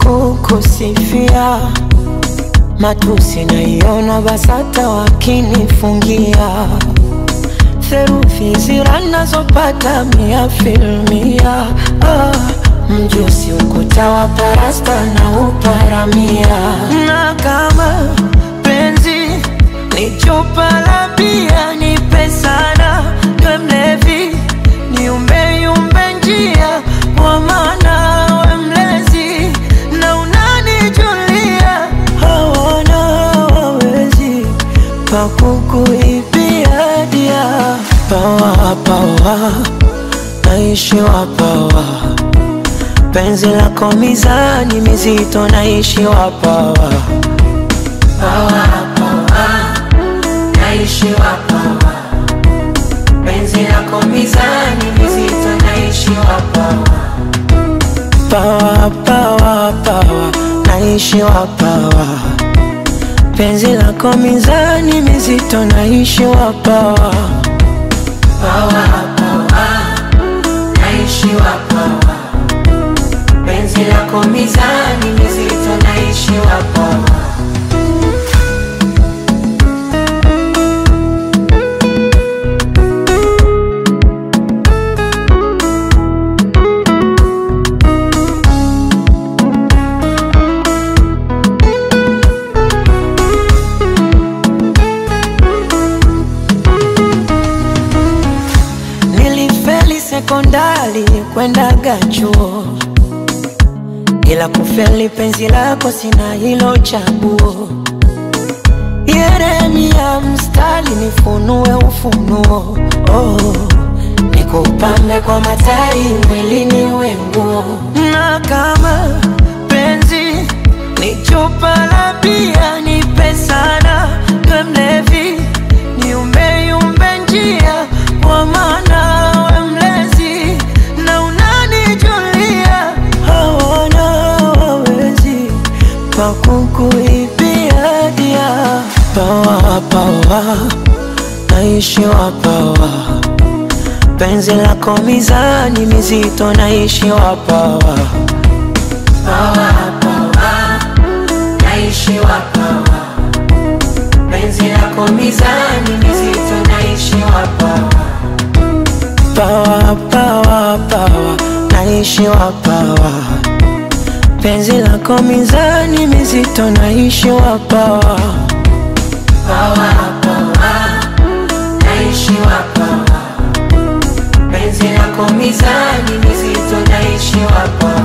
kukusifia, matusi naiona BASATA wakinifungia, theruthi zira nazopata 100%. Mjusi ukuta wa parasta na uparamia. Na kama penzi ni chupa la bia, nipe sana niwe mlevi, niumbe yumbe njia, kwa maana we mlezi na unanijulia. Hawana wawezi pa kukuibia dia. Pawa pawa naishi wapawa, penzi lako mizani mizito naishi wapawa. Pawa pawa naishi wapawa, penzi lako mizani mizito naishi wapawa. Pawa pawa pawa naishi wapawa, penzi lako mizani mizito naishi wapawa. Pawa pawa naishi wapawa, penzi lako mizani mizito naishi wapawa. Sekondari kwendaga chuo, ila kufeli penzi lako sina hilo chaguo. Yeremia mstari nifunue ufunuo, nikupambe kwa matari mwilini we nguo. Na kama penzi ni chupa la bia, nipe sana niwe mlevi, niumbe yumbe njia, kwa maana pa kukuibia dia. Pawa pawa naishi wapawa, penzi lako mizani mizito naishi wapawa. Pawa pawa naishi wapawa, penzi lako mizani mizito naishi wapawa. Pawa pawa pawa naishi wapawa, penzi lako mizani mizito naishi wapawa. Pawa pawa naishi wapawa, penzi lako mizani mizito naishi wapawa.